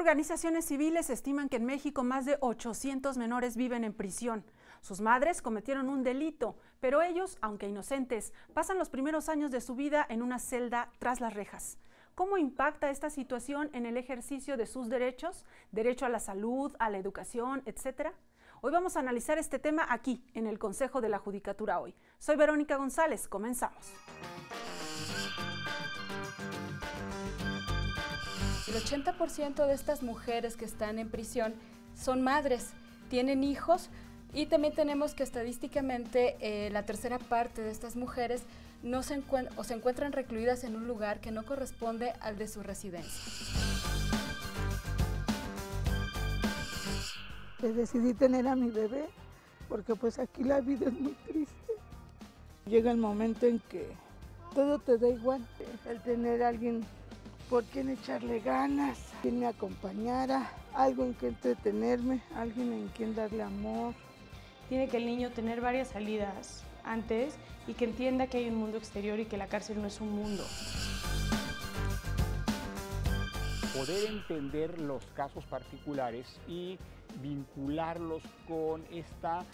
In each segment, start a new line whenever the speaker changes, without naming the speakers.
organizaciones civiles estiman que en México más de 800 menores viven en prisión. Sus madres cometieron un delito, pero ellos, aunque inocentes, pasan los primeros años de su vida en una celda tras las rejas. ¿Cómo impacta esta situación en el ejercicio de sus derechos? Derecho a la salud, a la educación, etcétera. Hoy vamos a analizar este tema aquí, en el Consejo de la Judicatura Hoy. Soy Verónica González, comenzamos.
El 80% de estas mujeres que están en prisión son madres, tienen hijos y también tenemos que estadísticamente la tercera parte de estas mujeres se encuentran recluidas en un lugar que no corresponde al de su residencia.
Decidí tener a mi bebé porque pues aquí la vida es muy triste. Llega el momento en que todo te da igual, el tener a alguien por quien echarle ganas, quien me acompañara, algo en que entretenerme, alguien en quien darle amor.
Tiene que el niño tener varias salidas antes y que entienda que hay un mundo exterior y que la cárcel no es un mundo.
Poder entender los casos particulares y vincularlos con esta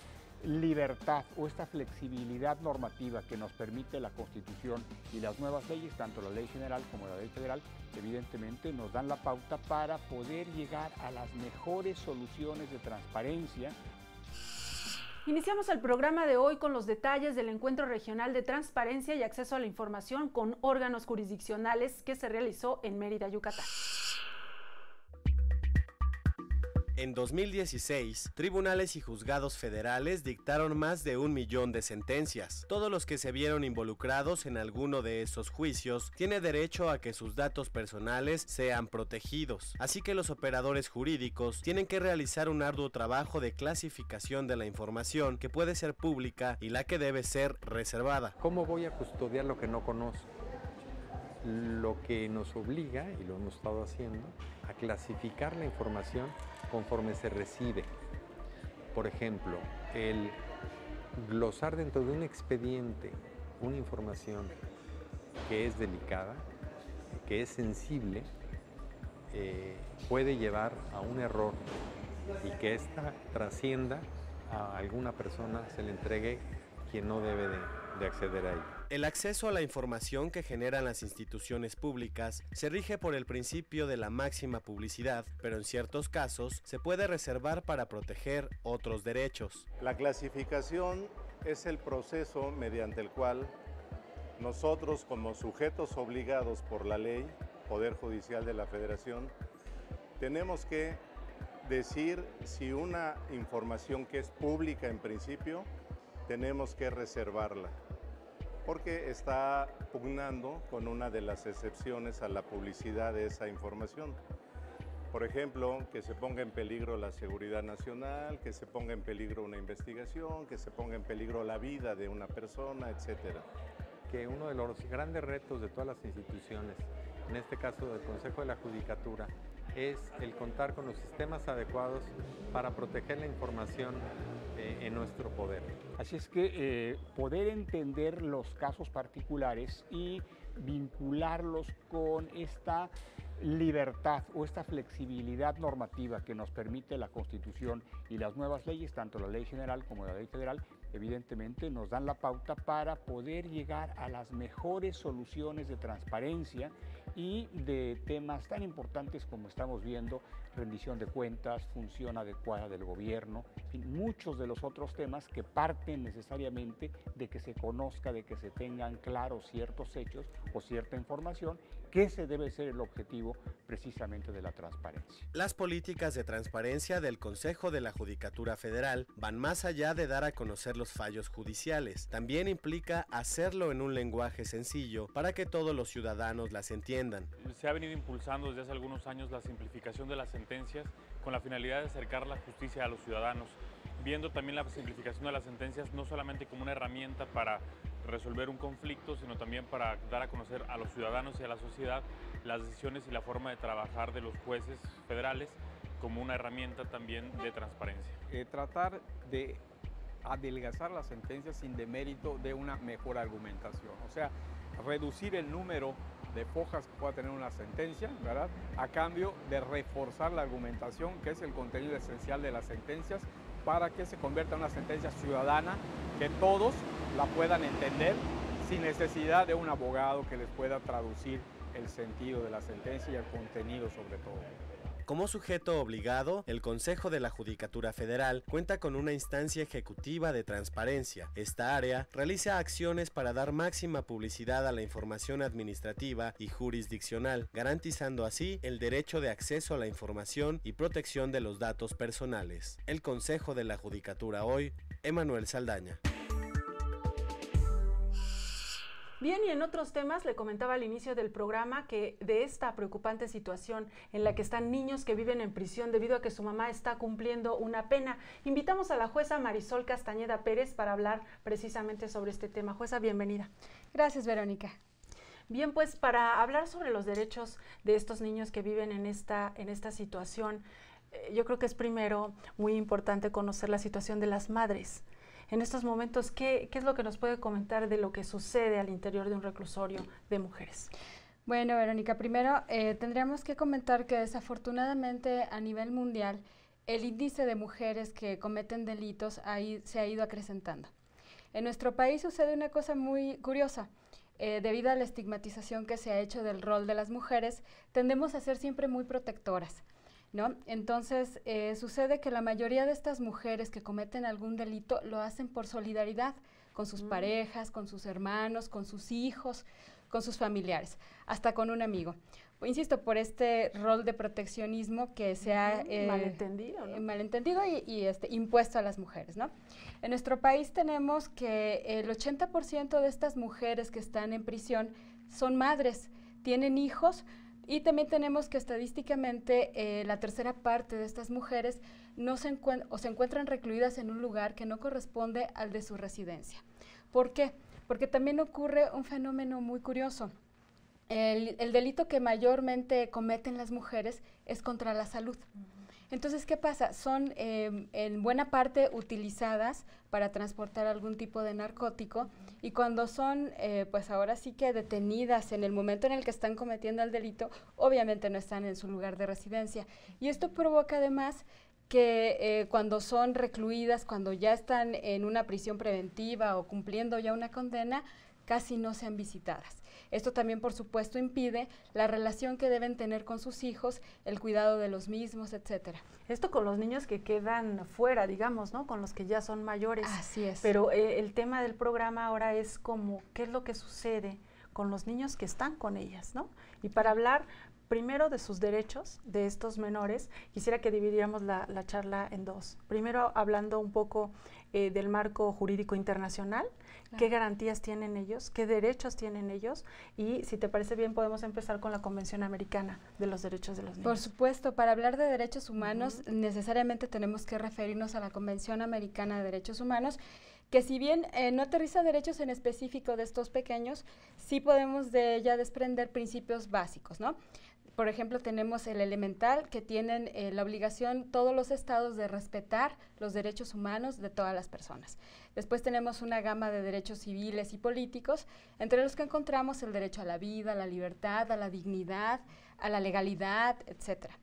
libertad o esta flexibilidad normativa que nos permite la Constitución y las nuevas leyes, tanto la Ley General como la Ley Federal, evidentemente nos dan la pauta para poder llegar a las mejores soluciones de transparencia.
Iniciamos el programa de hoy con los detalles del Encuentro Regional de Transparencia y Acceso a la Información con órganos jurisdiccionales que se realizó en Mérida, Yucatán.
En 2016, tribunales y juzgados federales dictaron más de 1 millón de sentencias. Todos los que se vieron involucrados en alguno de esos juicios tienen derecho a que sus datos personales sean protegidos. Así que los operadores jurídicos tienen que realizar un arduo trabajo de clasificación de la información que puede ser pública y la que debe ser reservada.
¿Cómo voy a custodiar lo que no conozco? Lo que nos obliga, y lo hemos estado haciendo, a clasificar la información conforme se recibe. Por ejemplo, el glosar dentro de un expediente una información que es delicada, que es sensible, puede llevar a un error y que ésta trascienda a alguna persona, se le entregue quien no debe de acceder a ella.
El acceso a la información que generan las instituciones públicas se rige por el principio de la máxima publicidad, pero en ciertos casos se puede reservar para proteger otros derechos.
La clasificación es el proceso mediante el cual nosotros, como sujetos obligados por la ley, Poder Judicial de la Federación, tenemos que decir si una información que es pública en principio, tenemos que reservarla, porque está pugnando con una de las excepciones a la publicidad de esa información. Por ejemplo, que se ponga en peligro la seguridad nacional, que se ponga en peligro una investigación, que se ponga en peligro la vida de una persona, etcétera.
Que uno de los grandes retos de todas las instituciones, en este caso del Consejo de la Judicatura, es el contar con los sistemas adecuados para proteger la información en nuestro poder.
Así es que poder entender los casos particulares y vincularlos con esta libertad o esta flexibilidad normativa que nos permite la Constitución y las nuevas leyes, tanto la Ley General como la Ley Federal, evidentemente nos dan la pauta para poder llegar a las mejores soluciones de transparencia y de temas tan importantes como estamos viendo, rendición de cuentas, función adecuada del gobierno, en fin, muchos de los otros temas que parten necesariamente de que se conozca, de que se tengan claros ciertos hechos o cierta información, que ese debe ser el objetivo precisamente de la transparencia.
Las políticas de transparencia del Consejo de la Judicatura Federal van más allá de dar a conocer los fallos judiciales. También implica hacerlo en un lenguaje sencillo para que todos los ciudadanos las entiendan.
Se ha venido impulsando desde hace algunos años la simplificación de las sentencias con la finalidad de acercar la justicia a los ciudadanos, viendo también la simplificación de las sentencias no solamente como una herramienta para resolver un conflicto, sino también para dar a conocer a los ciudadanos y a la sociedad las decisiones y la forma de trabajar de los jueces federales como una herramienta también de transparencia.
Tratar de adelgazar las sentencias sin demérito de una mejor argumentación, o sea, reducir el número de fojas que pueda tener una sentencia, ¿verdad? A cambio de reforzar la argumentación, que es el contenido esencial de las sentencias, para que se convierta en una sentencia ciudadana, que todos la puedan entender sin necesidad de un abogado que les pueda traducir el sentido de la sentencia y el contenido sobre todo.
Como sujeto obligado, el Consejo de la Judicatura Federal cuenta con una instancia ejecutiva de transparencia. Esta área realiza acciones para dar máxima publicidad a la información administrativa y jurisdiccional, garantizando así el derecho de acceso a la información y protección de los datos personales. El Consejo de la Judicatura hoy, Emanuel Saldaña.
Bien, y en otros temas le comentaba al inicio del programa que de esta preocupante situación en la que están niños que viven en prisión debido a que su mamá está cumpliendo una pena, invitamos a la jueza Marisol Castañeda Pérez para hablar precisamente sobre este tema. Jueza, bienvenida.
Gracias, Verónica.
Bien, pues para hablar sobre los derechos de estos niños que viven en esta situación, yo creo que es primero muy importante conocer la situación de las madres. En estos momentos, ¿qué es lo que nos puede comentar de lo que sucede al interior de un reclusorio de mujeres?
Bueno, Verónica, primero tendríamos que comentar que desafortunadamente a nivel mundial el índice de mujeres que cometen delitos se ha ido acrecentando. En nuestro país sucede una cosa muy curiosa. Debido a la estigmatización que se ha hecho del rol de las mujeres, tendemos a ser siempre muy protectoras, ¿no? Entonces, sucede que la mayoría de estas mujeres que cometen algún delito lo hacen por solidaridad con sus parejas, con sus hermanos, con sus hijos, con sus familiares, hasta con un amigo. Insisto, por este rol de proteccionismo que se ha
malentendido, ¿no?
Malentendido y impuesto a las mujeres, ¿no? En nuestro país tenemos que el 80% de estas mujeres que están en prisión son madres, tienen hijos. Y también tenemos que estadísticamente la tercera parte de estas mujeres se encuentran recluidas en un lugar que no corresponde al de su residencia. ¿Por qué? Porque también ocurre un fenómeno muy curioso. El delito que mayormente cometen las mujeres es contra la salud. Entonces, ¿qué pasa? Son en buena parte utilizadas para transportar algún tipo de narcótico y cuando son, pues ahora sí que detenidas en el momento en el que están cometiendo el delito, obviamente no están en su lugar de residencia. Y esto provoca además que cuando son recluidas, cuando ya están en una prisión preventiva o cumpliendo ya una condena, casi no sean visitadas. Esto también, por supuesto, impide la relación que deben tener con sus hijos, el cuidado de los mismos, etcétera.
Esto con los niños que quedan fuera, digamos, ¿no? Con los que ya son mayores.
Así es.
Pero el tema del programa ahora es como qué es lo que sucede con los niños que están con ellas, ¿no? Y para hablar primero de sus derechos de estos menores, quisiera que dividiéramos la charla en dos. Primero, hablando un poco del marco jurídico internacional, qué garantías tienen ellos, qué derechos tienen ellos, y si te parece bien podemos empezar con la Convención Americana de los Derechos de los Niños.
Por supuesto, para hablar de derechos humanos necesariamente tenemos que referirnos a la Convención Americana de Derechos Humanos, que si bien no aterriza derechos en específico de estos pequeños, sí podemos de ella desprender principios básicos, ¿no? Por ejemplo, tenemos el elemental, que tienen la obligación todos los estados de respetar los derechos humanos de todas las personas. Después tenemos una gama de derechos civiles y políticos, entre los que encontramos el derecho a la vida, a la libertad, a la dignidad, a la legalidad, etcétera.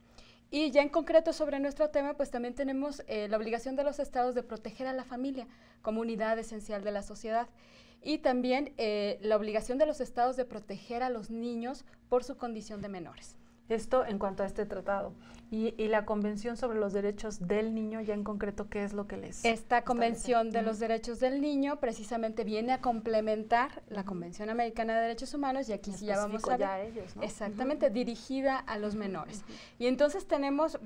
Y ya en concreto sobre nuestro tema, pues también tenemos la obligación de los estados de proteger a la familia como unidad esencial de la sociedad. Y también la obligación de los estados de proteger a los niños por su condición de menores.
Esto en cuanto a este tratado. Y la Convención sobre los Derechos del Niño, ya en concreto, ¿qué es lo que les
Esta Convención de los Derechos del Niño precisamente viene a complementar la Convención Americana de Derechos Humanos, y aquí sí ya vamos a ver.
Ya ellos, ¿no?
Exactamente, dirigida a los menores. Y entonces tenemos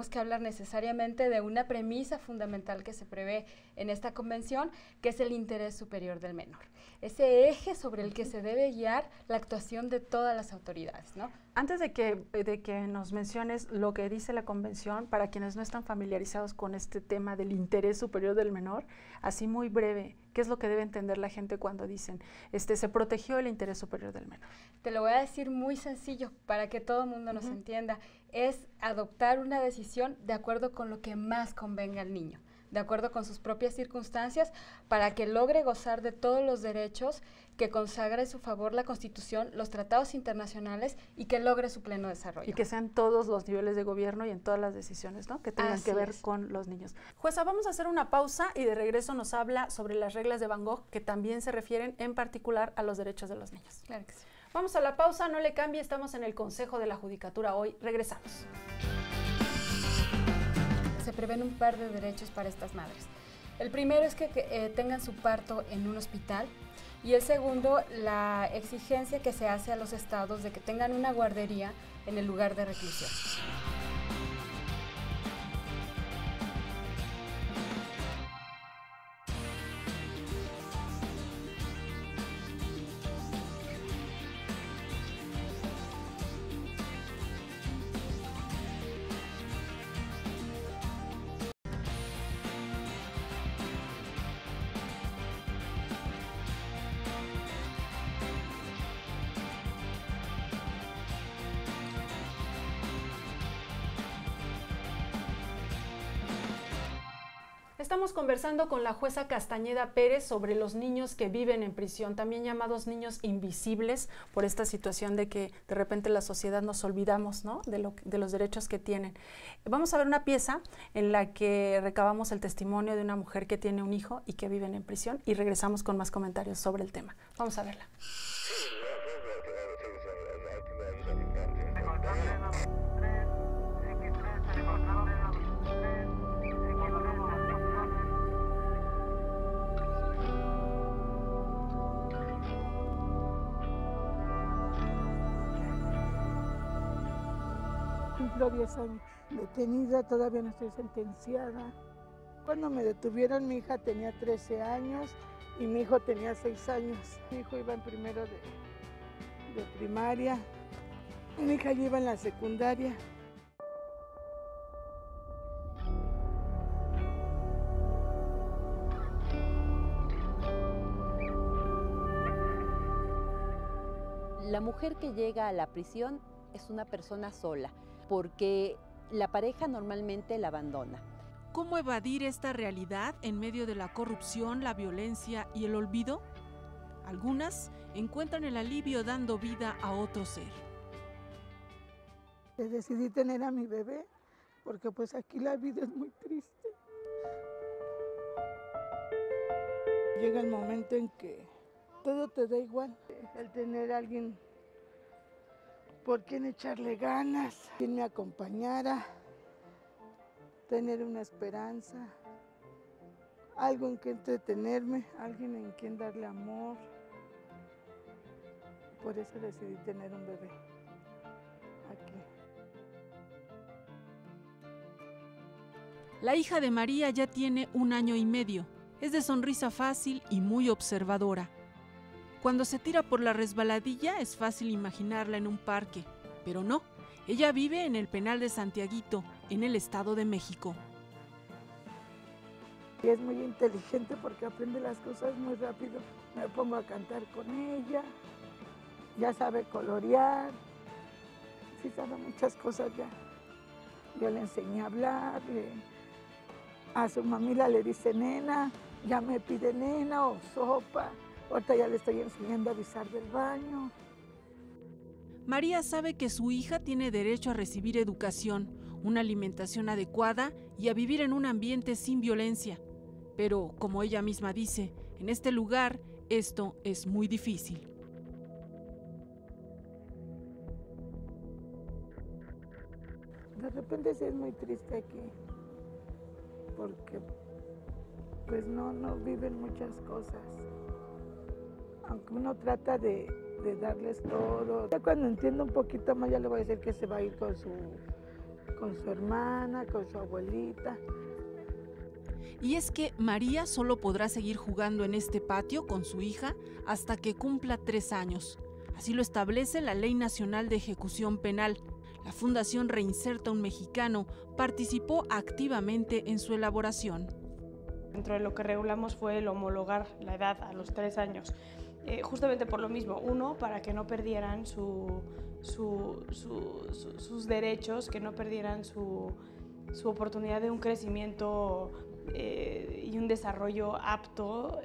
que hablar necesariamente de una premisa fundamental que se prevé en esta convención, que es el interés superior del menor. Ese eje sobre el que se debe guiar la actuación de todas las autoridades, ¿no?
Antes de que nos menciones lo que dice la Convención, para quienes no están familiarizados con este tema del interés superior del menor, así muy breve, ¿qué es lo que debe entender la gente cuando dicen, se protegió el interés superior del menor?
Te lo voy a decir muy sencillo para que todo el mundo nos entienda. Es adoptar una decisión de acuerdo con lo que más convenga al niño, de acuerdo con sus propias circunstancias, para que logre gozar de todos los derechos que consagra en su favor la Constitución, los tratados internacionales y que logre su pleno desarrollo.
Y que sean todos los niveles de gobierno y en todas las decisiones, ¿no?, que tengan que ver con los niños. Jueza, vamos a hacer una pausa y de regreso nos habla sobre las reglas de Van Gogh, que también se refieren en particular a los derechos de los niños.
Claro que sí.
Vamos a la pausa, no le cambie, estamos en el Consejo de la Judicatura hoy. Regresamos.
Se prevén un par de derechos para estas madres. El primero es que tengan su parto en un hospital, y el segundo, la exigencia que se hace a los estados de que tengan una guardería en el lugar de reclusión.
Estamos conversando con la jueza Castañeda Pérez sobre los niños que viven en prisión, también llamados niños invisibles, por esta situación de que de repente la sociedad nos olvidamos, ¿no?, de los derechos que tienen. Vamos a ver una pieza en la que recabamos el testimonio de una mujer que tiene un hijo y que vive en prisión, y regresamos con más comentarios sobre el tema. Vamos a verla.
Cumplo 10 años detenida, todavía no estoy sentenciada. Cuando me detuvieron, mi hija tenía 13 años y mi hijo tenía 6 años. Mi hijo iba en primero de primaria, mi hija ya iba en la secundaria.
La mujer que llega a la prisión es una persona sola, porque la pareja normalmente la abandona.
¿Cómo evadir esta realidad en medio de la corrupción, la violencia y el olvido? Algunas encuentran el alivio dando vida a otro ser.
Decidí tener a mi bebé porque pues aquí la vida es muy triste. Llega el momento en que todo te da igual. El tener a alguien por quien echarle ganas, quien me acompañara, tener una esperanza, algo en que entretenerme, alguien en quien darle amor. Por eso decidí tener un bebé aquí.
La hija de María ya tiene 1 año y medio. Es de sonrisa fácil y muy observadora. Cuando se tira por la resbaladilla es fácil imaginarla en un parque, pero no, ella vive en el penal de Santiaguito, en el Estado de México.
Y es muy inteligente porque aprende las cosas muy rápido. Me pongo a cantar con ella, ya sabe colorear, sí sabe muchas cosas ya. Yo le enseñé a hablar, a su mamila le dice nena, ya me pide nena o sopa. Ahorita ya le estoy enseñando a avisar del baño.
María sabe que su hija tiene derecho a recibir educación, una alimentación adecuada y a vivir en un ambiente sin violencia. Pero, como ella misma dice, en este lugar esto es muy difícil.
De repente sí es muy triste aquí, porque pues no viven muchas cosas. Aunque uno trata de darles todo. Ya cuando entiendo un poquito más ya le voy a decir que se va a ir con su hermana, con su abuelita.
Y es que María solo podrá seguir jugando en este patio con su hija hasta que cumpla 3 años. Así lo establece la Ley Nacional de Ejecución Penal. La Fundación Reinserta un Mexicano participó activamente en su elaboración.
Dentro de lo que regulamos fue el homologar la edad a los 3 años. Justamente por lo mismo, uno, para que no perdieran sus derechos, que no perdieran su oportunidad de un crecimiento y un desarrollo apto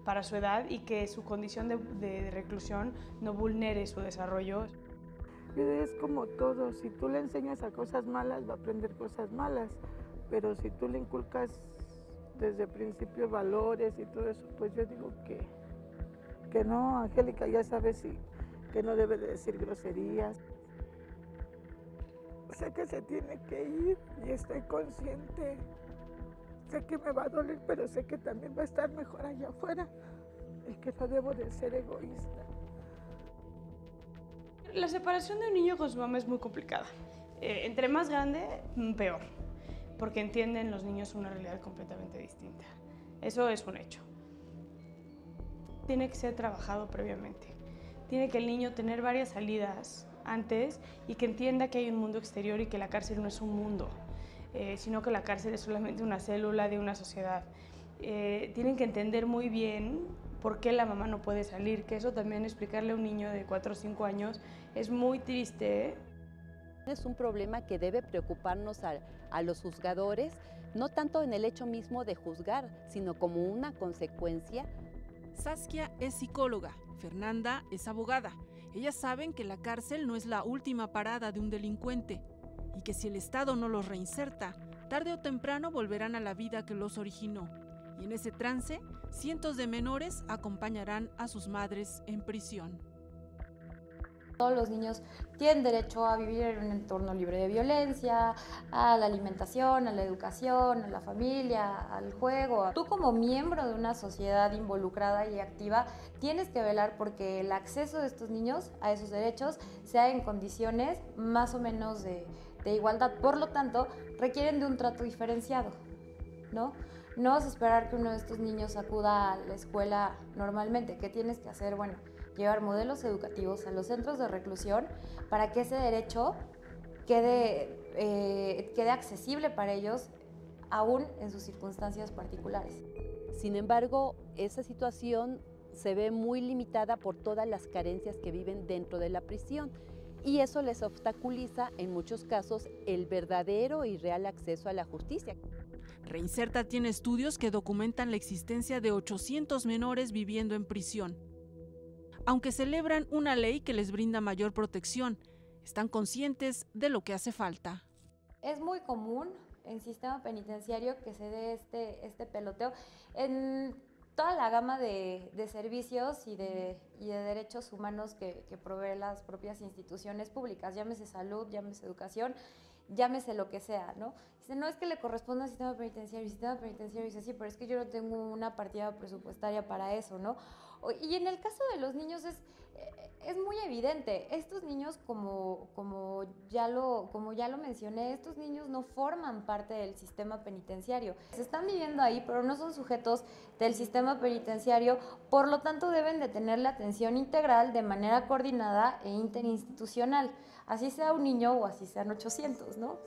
para su edad y que su condición de reclusión no vulnere su desarrollo.
Es como todo, si tú le enseñas a cosas malas, va a aprender cosas malas, pero si tú le inculcas desde principio valores y todo eso, pues yo digo que no, Angélica ya sabe que no debe de decir groserías. Sé que se tiene que ir y estoy consciente. Sé que me va a doler, pero sé que también va a estar mejor allá afuera y que no debo de ser egoísta.
La separación de un niño con su mamá es muy complicada. Entre más grande, peor, porque entienden los niños una realidad completamente distinta. Eso es un hecho. Tiene que ser trabajado previamente. Tiene que el niño tener varias salidas antes y que entienda que hay un mundo exterior y que la cárcel no es un mundo, sino que la cárcel es solamente una célula de una sociedad. Tienen que entender muy bien por qué la mamá no puede salir, que eso también explicarle a un niño de 4 o 5 años es muy triste.
Es un problema que debe preocuparnos a los juzgadores, no tanto en el hecho mismo de juzgar, sino como una consecuencia.
Saskia es psicóloga, Fernanda es abogada. Ellas saben que la cárcel no es la última parada de un delincuente y que si el Estado no los reinserta, tarde o temprano volverán a la vida que los originó. Y en ese trance, cientos de menores acompañarán a sus madres en prisión.
Todos los niños tienen derecho a vivir en un entorno libre de violencia, a la alimentación, a la educación, a la familia, al juego. Tú como miembro de una sociedad involucrada y activa tienes que velar porque el acceso de estos niños a esos derechos sea en condiciones más o menos de igualdad. Por lo tanto, requieren de un trato diferenciado, ¿no? No vas a esperar que uno de estos niños acuda a la escuela normalmente. ¿Qué tienes que hacer? Bueno, llevar modelos educativos a los centros de reclusión para que ese derecho quede accesible para ellos, aún en sus circunstancias particulares.
Sin embargo, esa situación se ve muy limitada por todas las carencias que viven dentro de la prisión y eso les obstaculiza en muchos casos el verdadero y real acceso a la justicia.
Reinserta tiene estudios que documentan la existencia de 800 menores viviendo en prisión. Aunque celebran una ley que les brinda mayor protección, están conscientes de lo que hace falta.
Es muy común en sistema penitenciario que se dé este peloteo en toda la gama de servicios y de derechos humanos que proveen las propias instituciones públicas, llámese salud, llámese educación, llámese lo que sea, ¿no? Dice, no es que le corresponda al sistema penitenciario, y el sistema penitenciario dice, sí, pero es que yo no tengo una partida presupuestaria para eso, ¿no? Y en el caso de los niños es muy evidente, estos niños, como ya lo mencioné, estos niños no forman parte del sistema penitenciario. Se están viviendo ahí, pero no son sujetos del sistema penitenciario, por lo tanto deben de tener la atención integral de manera coordinada e interinstitucional, así sea un niño o así sean 800, ¿no?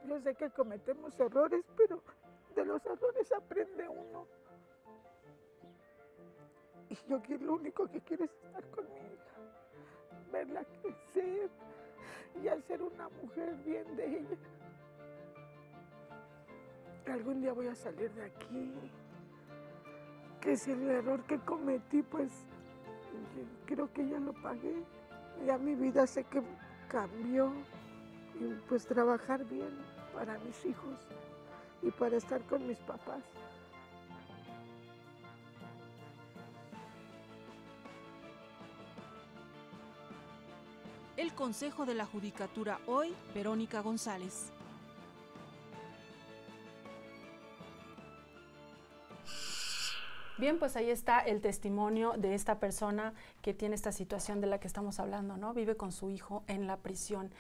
Yo sé que cometemos errores, pero de los errores aprende uno. Y yo lo único que quiero es estar con mi hija, verla crecer y hacer una mujer bien de ella. Algún día voy a salir de aquí, que si el error que cometí, pues creo que ya lo pagué. Ya mi vida sé que cambió y pues trabajar bien para mis hijos y para estar con mis papás.
El Consejo de la Judicatura hoy, Verónica González.
Bien, pues ahí está el testimonio de esta persona que tiene esta situación de la que estamos hablando, ¿no? Vive con su hijo en la prisión.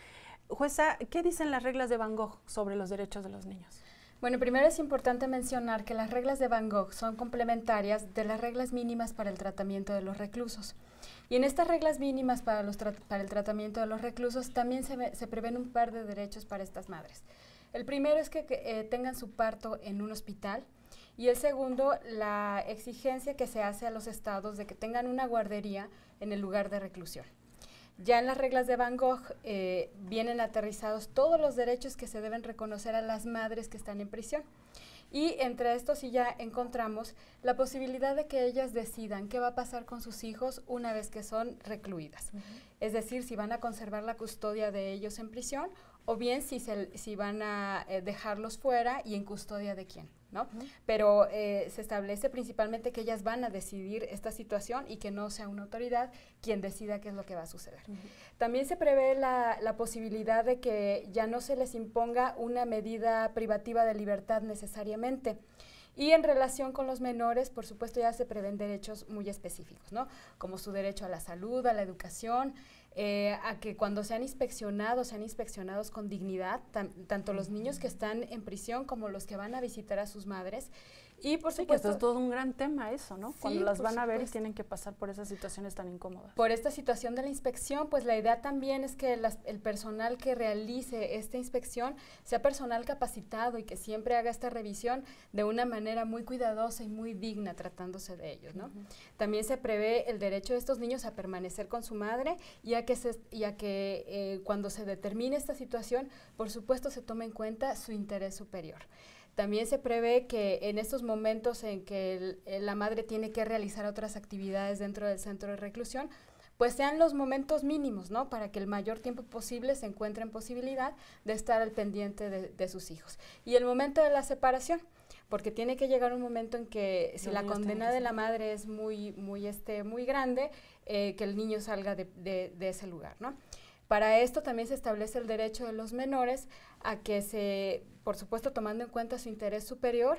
Jueza, ¿qué dicen las reglas de Van Gogh sobre los derechos de los niños?
Bueno, primero es importante mencionar que las reglas de Van Gogh son complementarias de las reglas mínimas para el tratamiento de los reclusos. Y en estas reglas mínimas para el tratamiento de los reclusos también se prevén un par de derechos para estas madres. El primero es que tengan su parto en un hospital y el segundo, la exigencia que se hace a los estados de que tengan una guardería en el lugar de reclusión. Ya en las reglas de Van Gogh vienen aterrizados todos los derechos que se deben reconocer a las madres que están en prisión. Y entre estos sí ya encontramos la posibilidad de que ellas decidan qué va a pasar con sus hijos una vez que son recluidas. Es decir, si van a conservar la custodia de ellos en prisión o bien si van a dejarlos fuera y en custodia de quién, ¿no? Pero se establece principalmente que ellas van a decidir esta situación y que no sea una autoridad quien decida qué es lo que va a suceder. También se prevé la posibilidad de que ya no se les imponga una medida privativa de libertad necesariamente. Y en relación con los menores, por supuesto, ya se prevén derechos muy específicos, ¿no? Como su derecho a la salud, a la educación, a que cuando sean inspeccionados con dignidad, tanto los niños que están en prisión como los que van a visitar a sus madres. Y por supuesto,
que esto es todo un gran tema eso, ¿no?
Sí,
cuando las van a ver y tienen que pasar por esas situaciones tan incómodas.
Por esta situación de la inspección, pues la idea también es que el personal que realice esta inspección sea personal capacitado y que siempre haga esta revisión de una manera muy cuidadosa y muy digna tratándose de ellos, ¿no? También se prevé el derecho de estos niños a permanecer con su madre y a que cuando se determine esta situación, por supuesto se tome en cuenta su interés superior. También se prevé que en estos momentos en que la madre tiene que realizar otras actividades dentro del centro de reclusión, pues sean los momentos mínimos, ¿no? Para que el mayor tiempo posible se encuentre en posibilidad de estar al pendiente de sus hijos. Y el momento de la separación, porque tiene que llegar un momento en que si la condena de la madre es muy grande, que el niño salga de ese lugar, ¿no? Para esto también se establece el derecho de los menores a que por supuesto tomando en cuenta su interés superior,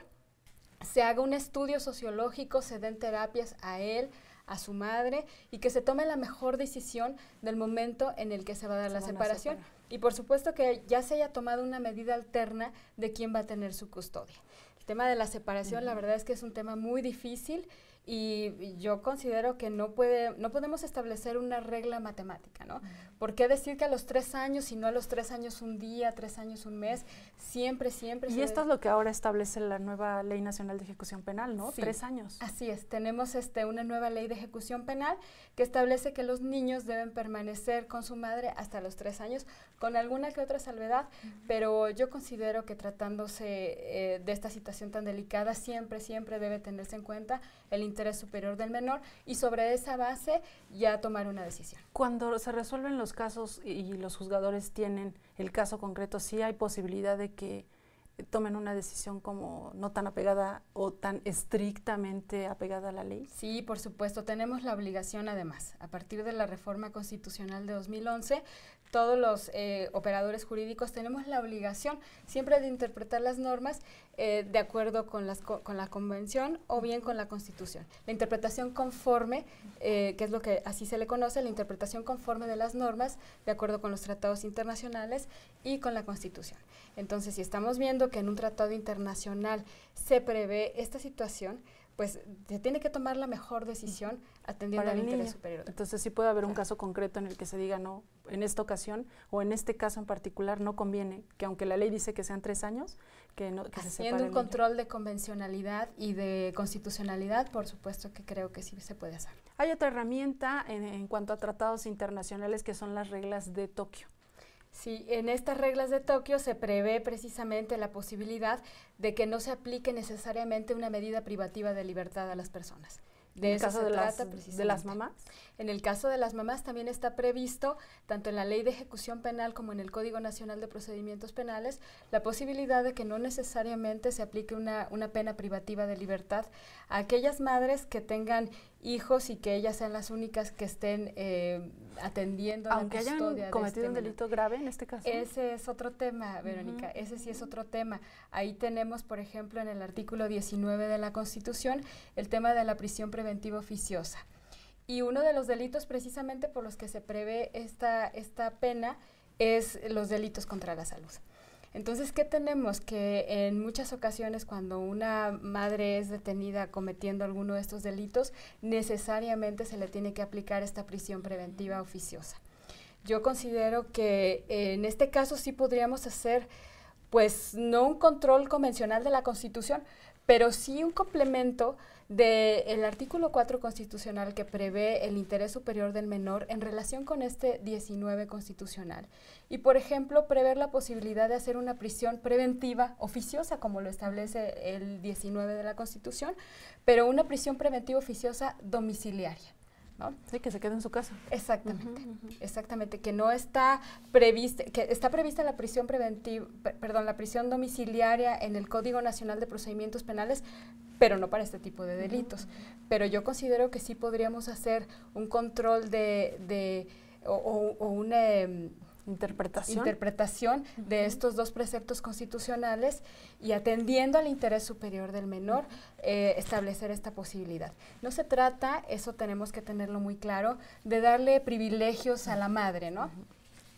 se haga un estudio sociológico, se den terapias a él, a su madre, y que se tome la mejor decisión del momento en el que se va a dar la separación. Y por supuesto que ya se haya tomado una medida alterna de quién va a tener su custodia. El tema de la separación, la verdad es que es un tema muy difícil, y yo considero que no podemos establecer una regla matemática, ¿no? ¿Por qué decir que a los 3 años, si no a los 3 años un día, 3 años un mes, siempre?
Y esto es lo que ahora establece la nueva Ley Nacional de Ejecución Penal, ¿no?
Sí,
3 años.
Así es, tenemos una nueva Ley de Ejecución Penal que establece que los niños deben permanecer con su madre hasta los 3 años, con alguna que otra salvedad, pero yo considero que tratándose de esta situación tan delicada, siempre debe tenerse en cuenta el interés superior del menor y sobre esa base ya tomar una decisión.
Cuando se resuelven los casos y los juzgadores tienen el caso concreto, ¿sí hay posibilidad de que tomen una decisión como no tan apegada o tan estrictamente apegada a la ley?
Sí, por supuesto, tenemos la obligación además, a partir de la reforma constitucional de 2011, todos los operadores jurídicos tenemos la obligación siempre de interpretar las normas de acuerdo con la convención o bien con la Constitución. La interpretación conforme, que es lo que así se le conoce, la interpretación conforme de las normas de acuerdo con los tratados internacionales y con la Constitución. Entonces, si estamos viendo que en un tratado internacional se prevé esta situación, pues se tiene que tomar la mejor decisión atendiendo al interés superior.
Entonces sí puede haber un caso concreto en el que se diga no, en esta ocasión o en este caso en particular no conviene, que aunque la ley dice que sean 3 años, que se separe.
Haciendo un control de convencionalidad y de constitucionalidad, por supuesto que creo que sí se puede hacer.
Hay otra herramienta en cuanto a tratados internacionales que son las reglas de Tokio.
Sí, en estas reglas de Tokio se prevé precisamente la posibilidad de que no se aplique necesariamente una medida privativa de libertad a las personas.
¿En el caso de las mamás?
En el caso de las mamás también está previsto, tanto en la Ley de Ejecución Penal como en el Código Nacional de Procedimientos Penales, la posibilidad de que no necesariamente se aplique una pena privativa de libertad a aquellas madres que tengan hijos y que ellas sean las únicas que estén atendiendo
aunque hayan cometido un delito grave en este caso.
Ese es otro tema, Verónica, ese sí es otro tema. Ahí tenemos, por ejemplo, en el artículo 19 de la Constitución, el tema de la prisión preventiva oficiosa. Y uno de los delitos precisamente por los que se prevé esta pena es los delitos contra la salud. Entonces, ¿qué tenemos? Que en muchas ocasiones cuando una madre es detenida cometiendo alguno de estos delitos, necesariamente se le tiene que aplicar esta prisión preventiva oficiosa. Yo considero que en este caso sí podríamos hacer, pues, no un control convencional de la Constitución, pero sí un complemento del artículo 4 constitucional que prevé el interés superior del menor en relación con este 19 constitucional. Y, por ejemplo, prever la posibilidad de hacer una prisión preventiva oficiosa, como lo establece el 19 de la Constitución, pero una prisión preventiva oficiosa domiciliaria, ¿no?
Sí, que se quede en su casa.
Exactamente, exactamente, que no está prevista, que está prevista la prisión preventiva, la prisión domiciliaria en el Código Nacional de Procedimientos Penales, pero no para este tipo de delitos. Pero yo considero que sí podríamos hacer un control o una interpretación de estos dos preceptos constitucionales y atendiendo al interés superior del menor, establecer esta posibilidad. No se trata, eso tenemos que tenerlo muy claro, de darle privilegios a la madre, ¿no?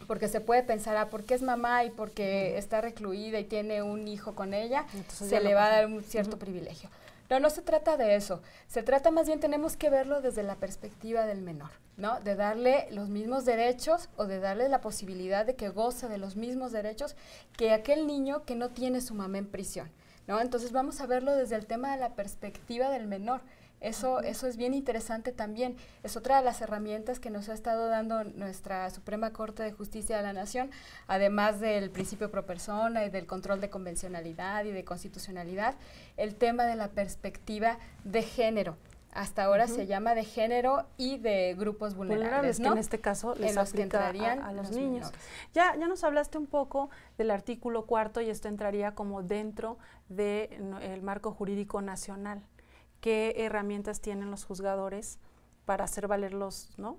Porque se puede pensar, porque es mamá y porque está recluida y tiene un hijo con ella, entonces se le va a dar un cierto privilegio. No, no se trata de eso. Se trata más bien, tenemos que verlo desde la perspectiva del menor, ¿no? De darle los mismos derechos o de darle la posibilidad de que goce de los mismos derechos que aquel niño que no tiene su mamá en prisión, ¿no? Entonces vamos a verlo desde el tema de la perspectiva del menor. Eso es bien interesante también. Es otra de las herramientas que nos ha estado dando nuestra Suprema Corte de Justicia de la Nación, además del principio pro persona y del control de convencionalidad y de constitucionalidad, el tema de la perspectiva de género. Hasta ahora se llama de género y de grupos vulnerables, ¿no?
Que en este caso les aplica a los niños. Ya nos hablaste un poco del artículo 4 y esto entraría como dentro del marco jurídico nacional. ¿Qué herramientas tienen los juzgadores para hacer valer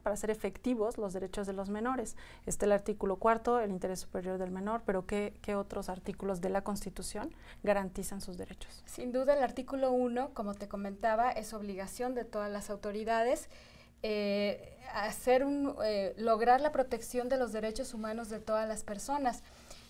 para hacer efectivos los derechos de los menores? Está el artículo 4, el interés superior del menor, pero ¿qué otros artículos de la Constitución garantizan sus derechos?
Sin duda el artículo 1, como te comentaba, es obligación de todas las autoridades lograr la protección de los derechos humanos de todas las personas.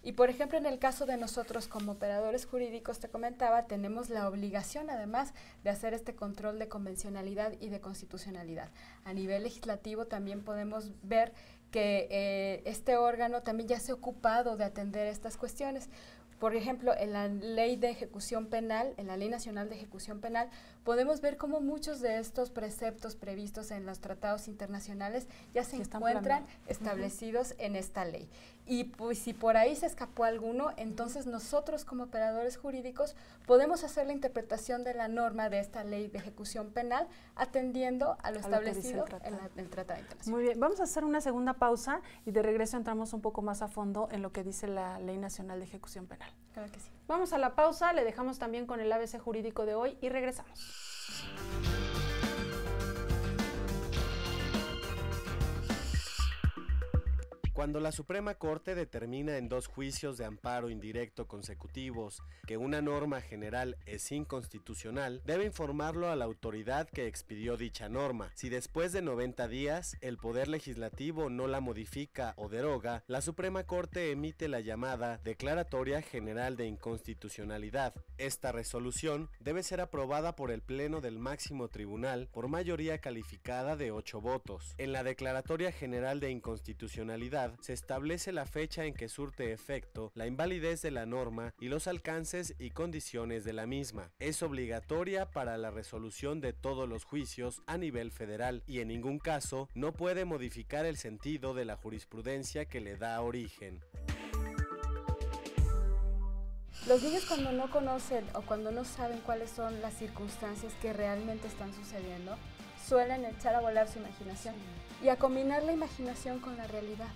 Y, por ejemplo, en el caso de nosotros como operadores jurídicos, te comentaba, tenemos la obligación, además, de hacer este control de convencionalidad y de constitucionalidad. A nivel legislativo también podemos ver que este órgano también ya se ha ocupado de atender estas cuestiones. Por ejemplo, en la Ley de Ejecución Penal, en la Ley Nacional de Ejecución Penal, podemos ver cómo muchos de estos preceptos previstos en los tratados internacionales ya se encuentran establecidos en esta ley. Y pues, si por ahí se escapó alguno, entonces nosotros como operadores jurídicos podemos hacer la interpretación de la norma de esta Ley de Ejecución Penal atendiendo a lo establecido en el Tratado Internacional.
Muy bien, vamos a hacer una segunda pausa y de regreso entramos un poco más a fondo en lo que dice la Ley Nacional de Ejecución Penal.
Claro que sí.
Vamos a la pausa, le dejamos también con el ABC jurídico de hoy y regresamos.
Cuando la Suprema Corte determina en 2 juicios de amparo indirecto consecutivos que una norma general es inconstitucional, debe informarlo a la autoridad que expidió dicha norma. Si después de 90 días el Poder Legislativo no la modifica o deroga, la Suprema Corte emite la llamada Declaratoria General de Inconstitucionalidad. Esta resolución debe ser aprobada por el Pleno del máximo tribunal por mayoría calificada de 8 votos. En la Declaratoria General de Inconstitucionalidad se establece la fecha en que surte efecto la invalidez de la norma y los alcances y condiciones de la misma. Es obligatoria para la resolución de todos los juicios a nivel federal y en ningún caso no puede modificar el sentido de la jurisprudencia que le da origen.
Los niños cuando no conocen o cuando no saben cuáles son las circunstancias que realmente están sucediendo, suelen echar a volar su imaginación y a combinar la imaginación con la realidad.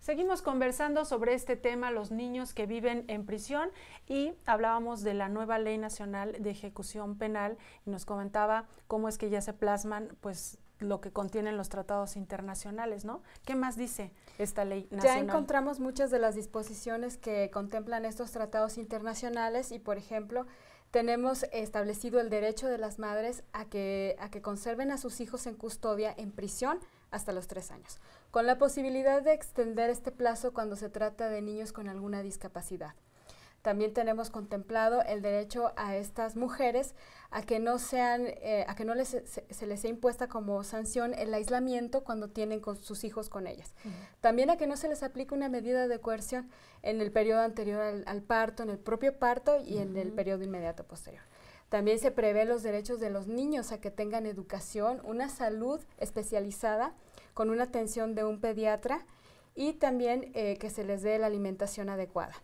Seguimos conversando sobre este tema, los niños que viven en prisión, y hablábamos de la nueva Ley Nacional de Ejecución Penal y nos comentaba cómo es que ya se plasman pues lo que contienen los tratados internacionales, ¿no? ¿Qué más dice esta ley nacional?
Ya encontramos muchas de las disposiciones que contemplan estos tratados internacionales y, por ejemplo, tenemos establecido el derecho de las madres a que conserven a sus hijos en custodia en prisión hasta los 3 años, con la posibilidad de extender este plazo cuando se trata de niños con alguna discapacidad. También tenemos contemplado el derecho a estas mujeres a que no sean, a que no se les sea impuesta como sanción el aislamiento cuando tienen con sus hijos con ellas. También a que no se les aplique una medida de coerción en el periodo anterior al parto, en el propio parto y en el periodo inmediato posterior. También se prevé los derechos de los niños a que tengan educación, una salud especializada con una atención de un pediatra y también que se les dé la alimentación adecuada.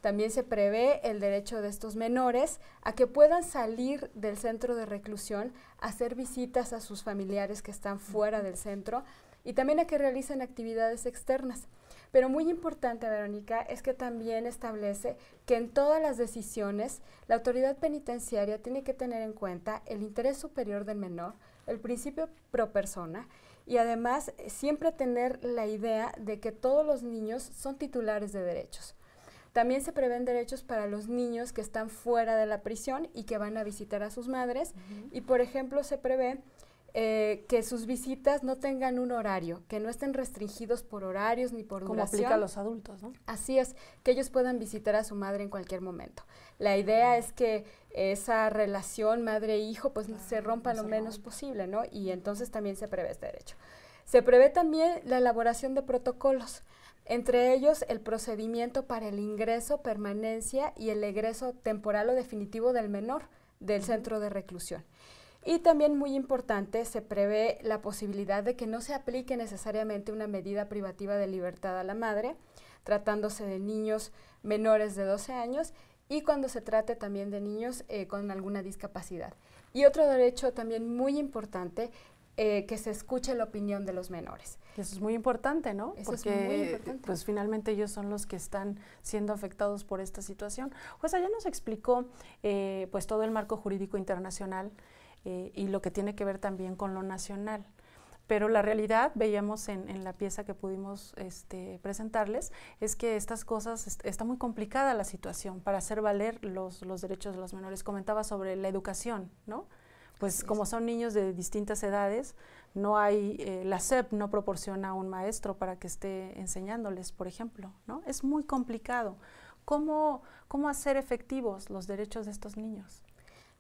También se prevé el derecho de estos menores a que puedan salir del centro de reclusión, hacer visitas a sus familiares que están fuera del centro y también a que realicen actividades externas. Pero muy importante, Verónica, es que también establece que en todas las decisiones la autoridad penitenciaria tiene que tener en cuenta el interés superior del menor, el principio pro persona y además siempre tener la idea de que todos los niños son titulares de derechos. También se prevén derechos para los niños que están fuera de la prisión y que van a visitar a sus madres. Y, por ejemplo, se prevé que sus visitas no tengan un horario, que no estén restringidos por horarios ni por duración.
Como aplica a los adultos, ¿no?
Así es, que ellos puedan visitar a su madre en cualquier momento. La idea es que esa relación madre-hijo pues se rompa lo menos posible, ¿no? Y entonces también se prevé este derecho. Se prevé también la elaboración de protocolos, entre ellos el procedimiento para el ingreso, permanencia y el egreso temporal o definitivo del menor del centro de reclusión. Y también muy importante, se prevé la posibilidad de que no se aplique necesariamente una medida privativa de libertad a la madre, tratándose de niños menores de 12 años y cuando se trate también de niños con alguna discapacidad. Y otro derecho también muy importante, que se escuche la opinión de los menores.
Eso es muy importante, ¿no?
Eso
porque
es muy importante.
Pues finalmente ellos son los que están siendo afectados por esta situación. Jueza, ya nos explicó pues todo el marco jurídico internacional y lo que tiene que ver también con lo nacional. Pero la realidad, veíamos en la pieza que pudimos presentarles, es que estas cosas, está muy complicada la situación para hacer valer los derechos de los menores. Comentaba sobre la educación, ¿no? Pues como son niños de distintas edades, no hay, la SEP no proporciona un maestro para que esté enseñándoles, por ejemplo, ¿no? Es muy complicado. ¿Cómo hacer efectivos los derechos de estos niños?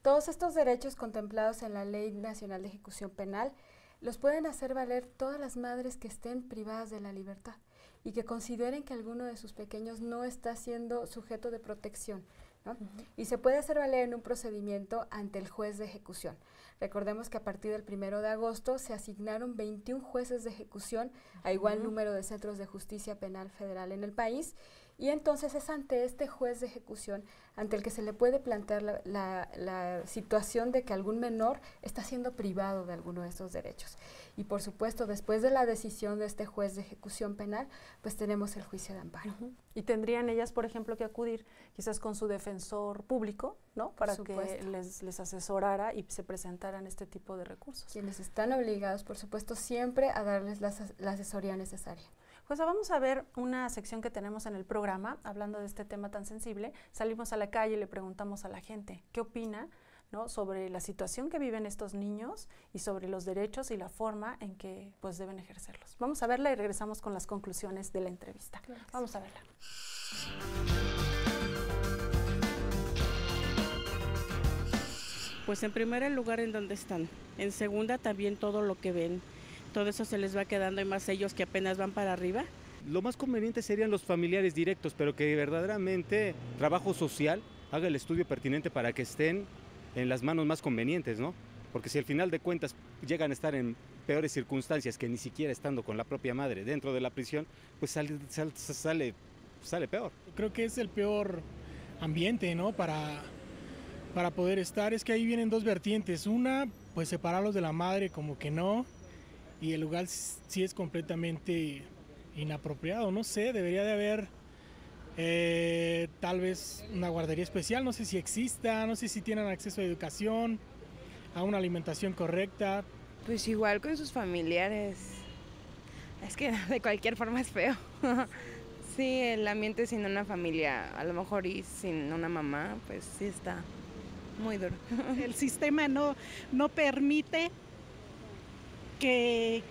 Todos estos derechos contemplados en la Ley Nacional de Ejecución Penal los pueden hacer valer todas las madres que estén privadas de la libertad y que consideren que alguno de sus pequeños no está siendo sujeto de protección, ¿no? Y se puede hacer valer en un procedimiento ante el juez de ejecución. Recordemos que a partir del 1 de agosto se asignaron 21 jueces de ejecución a igual número de centros de justicia penal federal en el país y entonces es ante este juez de ejecución ante el que se le puede plantear la situación de que algún menor está siendo privado de alguno de estos derechos. Y por supuesto, después de la decisión de este juez de ejecución penal, pues tenemos el juicio de amparo.
Y tendrían ellas, por ejemplo, que acudir quizás con su defensor público, ¿no? Para que les asesorara y se presentaran este tipo de recursos.
Quienes están obligados, por supuesto, siempre a darles la asesoría necesaria.
Pues vamos a ver una sección que tenemos en el programa, hablando de este tema tan sensible. Salimos a la calle y le preguntamos a la gente qué opina, ¿no? Sobre la situación que viven estos niños y sobre los derechos y la forma en que pues deben ejercerlos. Vamos a verla y regresamos con las conclusiones de la entrevista. Claro, vamos a verla.
Pues en primera lugar en donde están, en segunda también todo lo que ven, todo eso se les va quedando y más ellos que apenas van para arriba.
Lo más conveniente serían los familiares directos, pero que verdaderamente trabajo social haga el estudio pertinente para que estén en las manos más convenientes, ¿no? Porque si al final de cuentas llegan a estar en peores circunstancias que ni siquiera estando con la propia madre dentro de la prisión, pues sale peor.
Creo que es el peor ambiente, ¿no? Para poder estar, es que ahí vienen dos vertientes. Una, pues separarlos de la madre como que no, y el lugar sí es completamente inapropiado, no sé, debería de haber tal vez una guardería especial, no sé si exista, no sé si tienen acceso a educación, a una alimentación correcta,
Pues igual con sus familiares. Es que de cualquier forma es feo. Sí, el ambiente sin una familia, a lo mejor y sin una mamá, pues sí está muy duro.
El sistema no permite que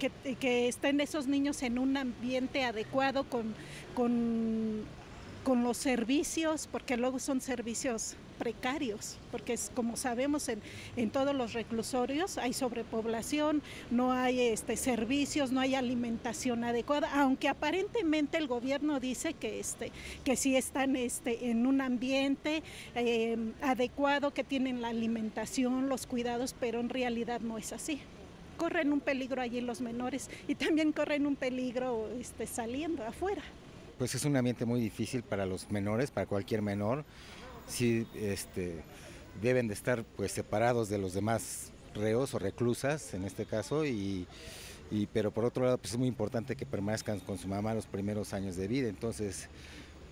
estén esos niños en un ambiente adecuado con los servicios, porque luego son servicios precarios, porque es, como sabemos, en todos los reclusorios hay sobrepoblación, no hay servicios, no hay alimentación adecuada, aunque aparentemente el gobierno dice que sí están en un ambiente adecuado, que tienen la alimentación, los cuidados, pero en realidad no es así. Corren un peligro allí los menores y también corren un peligro saliendo afuera.
Pues es un ambiente muy difícil para los menores, para cualquier menor. Sí, deben de estar pues separados de los demás reos o reclusas en este caso, pero por otro lado pues es muy importante que permanezcan con su mamá los primeros años de vida. Entonces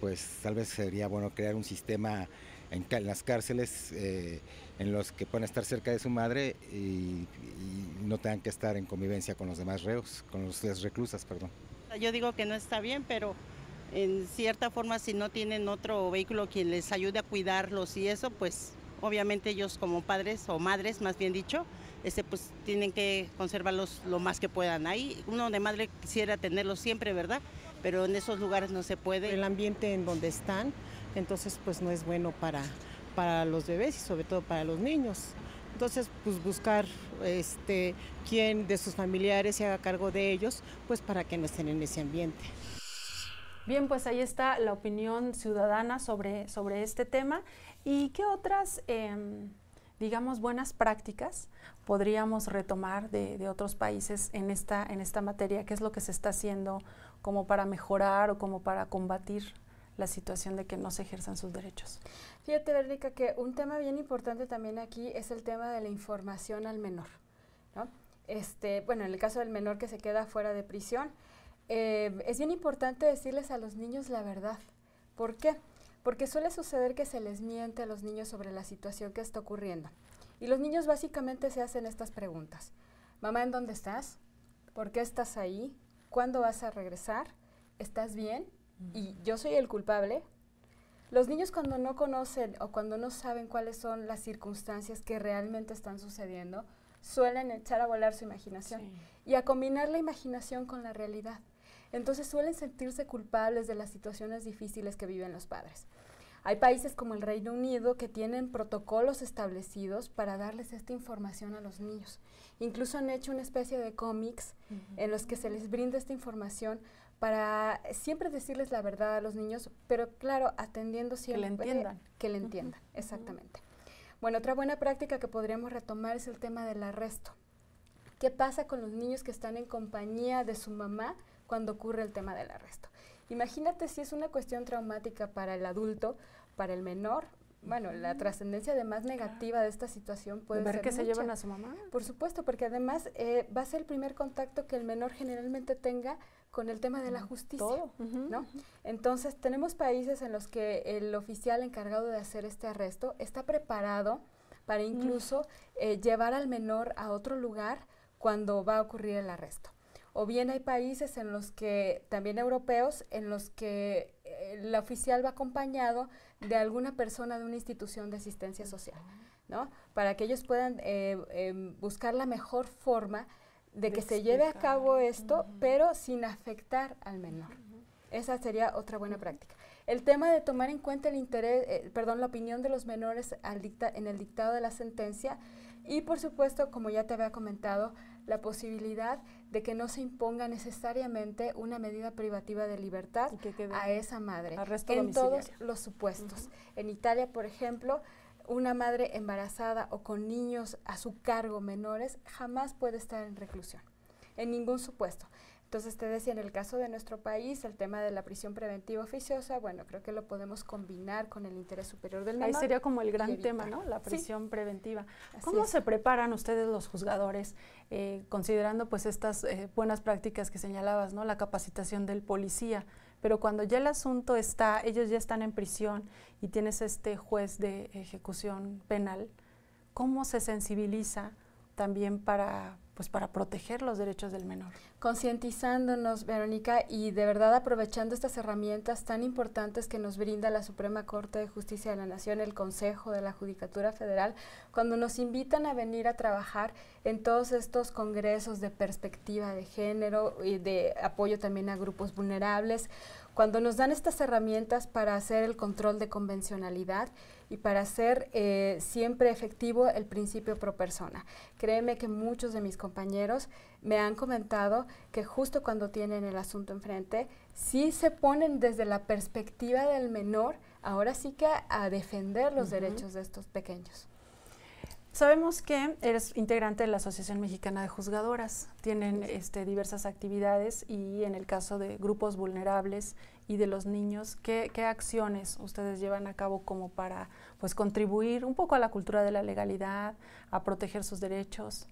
pues tal vez sería bueno crear un sistema en las cárceles en los que puedan estar cerca de su madre y no tengan que estar en convivencia con los demás reos, con las reclusas, perdón.
Yo digo que no está bien, pero en cierta forma si no tienen otro vehículo quien les ayude a cuidarlos y eso, pues obviamente ellos como padres o madres, más bien dicho, pues tienen que conservarlos lo más que puedan. Ahí uno de madre quisiera tenerlos siempre, ¿verdad? Pero en esos lugares no se puede.
El ambiente en donde están, entonces pues no es bueno para los bebés y sobre todo para los niños. Entonces pues buscar quién de sus familiares se haga cargo de ellos, pues para que no estén en ese ambiente.
Bien, pues ahí está la opinión ciudadana sobre este tema. ¿Y qué otras, digamos, buenas prácticas podríamos retomar de otros países en esta materia? ¿Qué es lo que se está haciendo como para mejorar o como para combatir la situación de que no se ejerzan sus derechos?
Fíjate, Verónica, que un tema bien importante también aquí es el tema de la información al menor, ¿no? Bueno, en el caso del menor que se queda fuera de prisión, es bien importante decirles a los niños la verdad. ¿Por qué? Porque suele suceder que se les miente a los niños sobre la situación que está ocurriendo. Y los niños básicamente se hacen estas preguntas. Mamá, ¿en dónde estás? ¿Por qué estás ahí? ¿Cuándo vas a regresar? ¿Estás bien? ¿Y yo soy el culpable? Los niños cuando no conocen o cuando no saben cuáles son las circunstancias que realmente están sucediendo, suelen echar a volar su imaginación y a combinar la imaginación con la realidad. Entonces suelen sentirse culpables de las situaciones difíciles que viven los padres. Hay países como el Reino Unido que tienen protocolos establecidos para darles esta información a los niños. Incluso han hecho una especie de cómics en los que se les brinda esta información para siempre decirles la verdad a los niños, pero claro, atendiendo siempre que le entiendan, exactamente. Bueno, otra buena práctica que podríamos retomar es el tema del arresto. ¿Qué pasa con los niños que están en compañía de su mamá cuando ocurre el tema del arresto? Imagínate si es una cuestión traumática para el adulto, para el menor. Bueno, la trascendencia además negativa de esta situación puede ser
¿Ver que
mucha.
se llevan a su mamá?
Por supuesto, porque además va a ser el primer contacto que el menor generalmente tenga con el tema de la justicia, ¿no? Entonces, tenemos países en los que el oficial encargado de hacer este arresto está preparado para incluso llevar al menor a otro lugar cuando va a ocurrir el arresto. O bien hay países en los que, también europeos, en los que el oficial va acompañado de alguna persona de una institución de asistencia social, ¿no? Para que ellos puedan buscar la mejor forma de que se lleve a cabo esto, pero sin afectar al menor. Esa sería otra buena práctica. El tema de tomar en cuenta el interés, la opinión de los menores en el dictado de la sentencia y, por supuesto, como ya te había comentado, la posibilidad de que no se imponga necesariamente una medida privativa de libertad a esa madre en todos los supuestos. En Italia, por ejemplo, una madre embarazada o con niños a su cargo menores jamás puede estar en reclusión, en ningún supuesto. Entonces, te decía, en el caso de nuestro país, el tema de la prisión preventiva oficiosa, bueno, creo que lo podemos combinar con el interés superior del menor.
Ahí sería como el gran tema, ¿no? La prisión preventiva. ¿Cómo se preparan ustedes los juzgadores, considerando pues estas buenas prácticas que señalabas, ¿no? La capacitación del policía, pero cuando ya el asunto está, ellos ya están en prisión y tienes este juez de ejecución penal, ¿cómo se sensibiliza también para pues para proteger los derechos del menor.
Concientizándonos, Verónica, y de verdad aprovechando estas herramientas tan importantes que nos brinda la Suprema Corte de Justicia de la Nación, el Consejo de la Judicatura Federal, cuando nos invitan a venir a trabajar en todos estos congresos de perspectiva de género y de apoyo también a grupos vulnerables, cuando nos dan estas herramientas para hacer el control de convencionalidad y para hacer siempre efectivo el principio pro persona. Créeme que muchos de mis compañeros me han comentado que justo cuando tienen el asunto enfrente, sí se ponen desde la perspectiva del menor, ahora sí que a defender los derechos de estos pequeños.
Sabemos que eres integrante de la Asociación Mexicana de Juzgadoras, tienen diversas actividades y en el caso de grupos vulnerables y de los niños, ¿qué acciones ustedes llevan a cabo como para pues contribuir un poco a la cultura de la legalidad, a proteger sus derechos?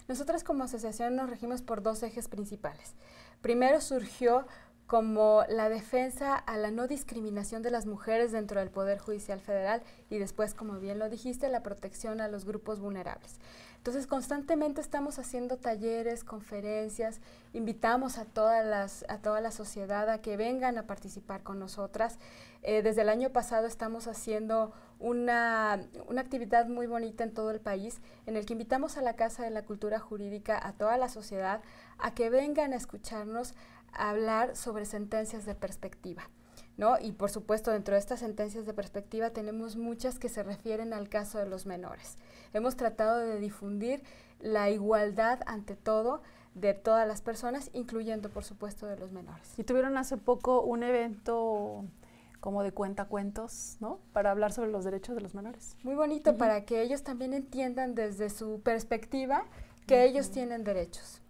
Nosotras como asociación nos regimos por dos ejes principales. Primero surgió como la defensa a la no discriminación de las mujeres dentro del Poder Judicial Federal y después, como bien lo dijiste, la protección a los grupos vulnerables. Entonces, constantemente estamos haciendo talleres, conferencias, invitamos a toda la sociedad a que vengan a participar con nosotras. Desde el año pasado estamos haciendo una actividad muy bonita en todo el país, en el que invitamos a la Casa de la Cultura Jurídica, a toda la sociedad, a que vengan a escucharnos, a hablar sobre sentencias de perspectiva, ¿no? Y por supuesto, dentro de estas sentencias de perspectiva tenemos muchas que se refieren al caso de los menores. Hemos tratado de difundir la igualdad ante todo de todas las personas, incluyendo por supuesto de los menores.
Y tuvieron hace poco un evento como de cuentacuentos, ¿no? Para hablar sobre los derechos de los menores.
Muy bonito, para que ellos también entiendan desde su perspectiva que ellos tienen derechos.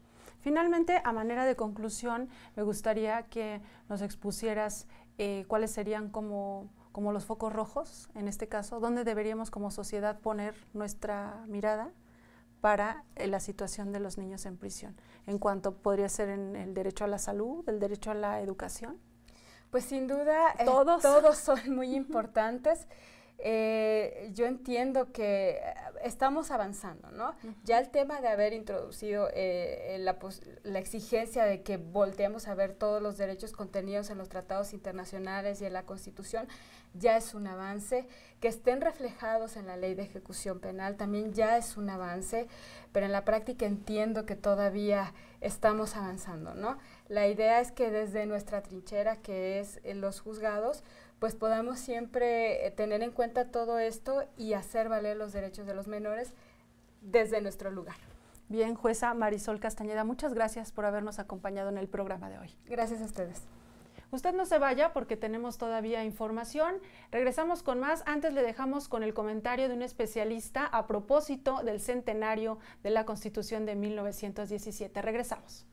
Finalmente, a manera de conclusión, me gustaría que nos expusieras cuáles serían como los focos rojos, en este caso, dónde deberíamos como sociedad poner nuestra mirada para la situación de los niños en prisión, en cuanto podría ser en el derecho a la salud, el derecho a la educación.
Pues sin duda, todos son muy importantes. Yo entiendo que estamos avanzando, ¿no? Ya el tema de haber introducido la exigencia de que volteemos a ver todos los derechos contenidos en los tratados internacionales y en la Constitución ya es un avance. Que estén reflejados en la Ley de Ejecución Penal también ya es un avance, pero en la práctica entiendo que todavía estamos avanzando, ¿no? La idea es que desde nuestra trinchera, que es los juzgados, pues podamos siempre tener en cuenta todo esto y hacer valer los derechos de los menores desde nuestro lugar.
Bien, jueza Marisol Castañeda, muchas gracias por habernos acompañado en el programa de hoy.
Gracias a ustedes.
Usted no se vaya porque tenemos todavía información. Regresamos con más. Antes le dejamos con el comentario de un especialista a propósito del centenario de la Constitución de 1917. Regresamos.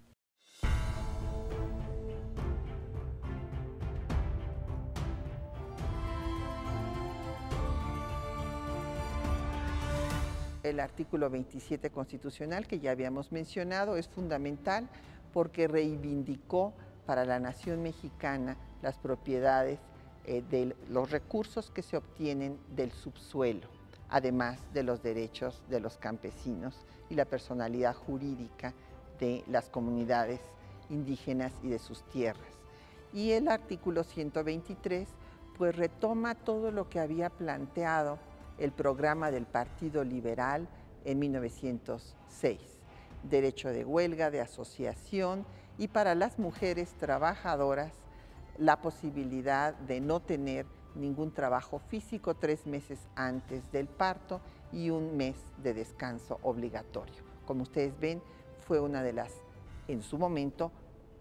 El artículo 27 constitucional que ya habíamos mencionado es fundamental porque reivindicó para la nación mexicana las propiedades de los recursos que se obtienen del subsuelo, además de los derechos de los campesinos y la personalidad jurídica de las comunidades indígenas y de sus tierras. Y el artículo 123 pues retoma todo lo que había planteado el programa del Partido Liberal en 1906, derecho de huelga, de asociación y para las mujeres trabajadoras la posibilidad de no tener ningún trabajo físico 3 meses antes del parto y 1 mes de descanso obligatorio. Como ustedes ven, fue una de las, en su momento,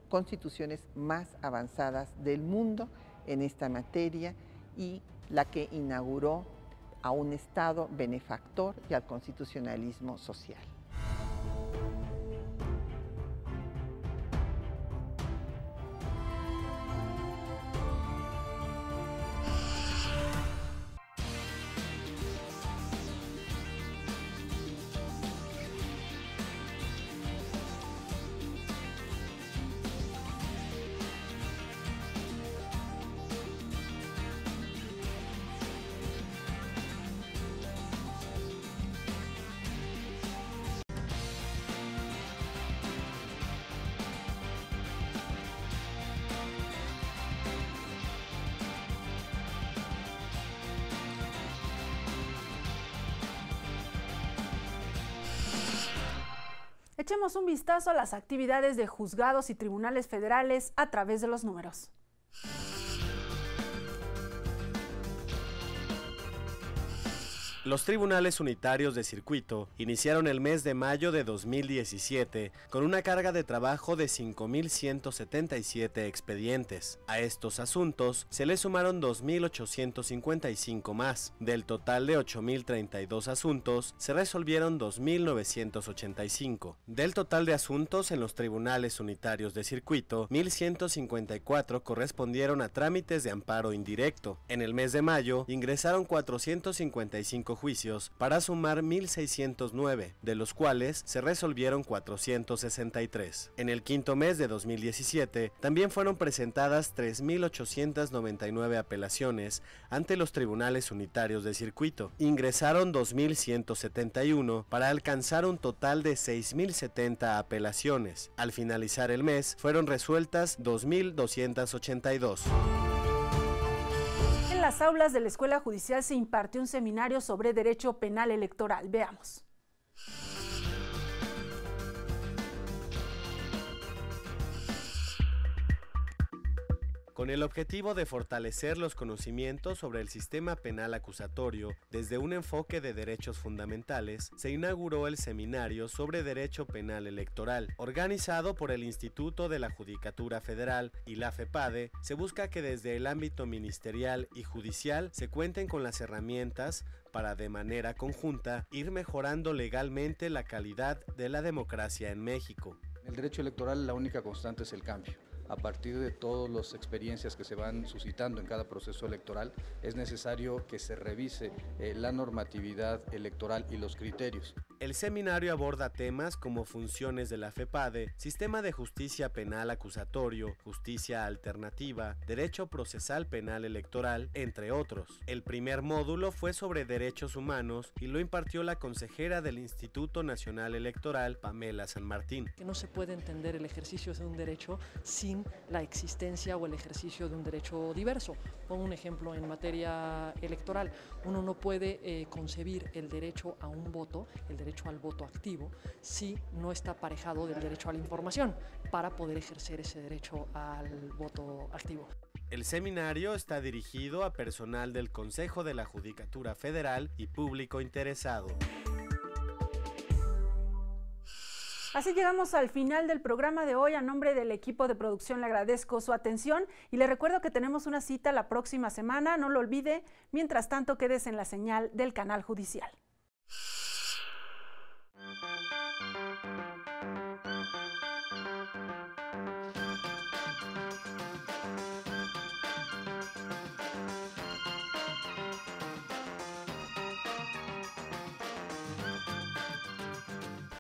constituciones más avanzadas del mundo en esta materia y la que inauguró a un Estado benefactor y al constitucionalismo social.
Echemos un vistazo a las actividades de juzgados y tribunales federales a través de los números.
Los tribunales unitarios de circuito iniciaron el mes de mayo de 2017 con una carga de trabajo de 5.177 expedientes. A estos asuntos se le sumaron 2.855 más. Del total de 8.032 asuntos, se resolvieron 2.985. Del total de asuntos en los tribunales unitarios de circuito, 1.154 correspondieron a trámites de amparo indirecto. En el mes de mayo ingresaron 455 juicios para sumar 1.609, de los cuales se resolvieron 463. En el quinto mes de 2017 también fueron presentadas 3.899 apelaciones ante los tribunales unitarios de circuito. Ingresaron 2.171 para alcanzar un total de 6.070 apelaciones. Al finalizar el mes fueron resueltas 2.282.
En las aulas de la Escuela Judicial se impartió un seminario sobre Derecho Penal Electoral. Veamos.
Con el objetivo de fortalecer los conocimientos sobre el sistema penal acusatorio desde un enfoque de derechos fundamentales, se inauguró el seminario sobre Derecho Penal Electoral. Organizado por el Instituto de la Judicatura Federal y la FEPADE, se busca que desde el ámbito ministerial y judicial se cuenten con las herramientas para de manera conjunta ir mejorando legalmente la calidad de la democracia en México.
En el derecho electoral la única constante es el cambio. A partir de todas las experiencias que se van suscitando en cada proceso electoral, es necesario que se revise la normatividad electoral y los criterios.
El seminario aborda temas como funciones de la FEPADE, sistema de justicia penal acusatorio, justicia alternativa, derecho procesal penal electoral, entre otros. El primer módulo fue sobre derechos humanos y lo impartió la consejera del Instituto Nacional Electoral, Pamela San Martín.
Que no se puede entender el ejercicio de un derecho sin la existencia o el ejercicio de un derecho diverso. Pongo un ejemplo en materia electoral. Uno no puede concebir el derecho a un voto, el derecho al voto activo, si no está aparejado del derecho a la información para poder ejercer ese derecho al voto activo.
El seminario está dirigido a personal del Consejo de la Judicatura Federal y público interesado.
Así llegamos al final del programa de hoy. A nombre del equipo de producción le agradezco su atención y le recuerdo que tenemos una cita la próxima semana, no lo olvide. Mientras tanto, quédese en la señal del canal judicial.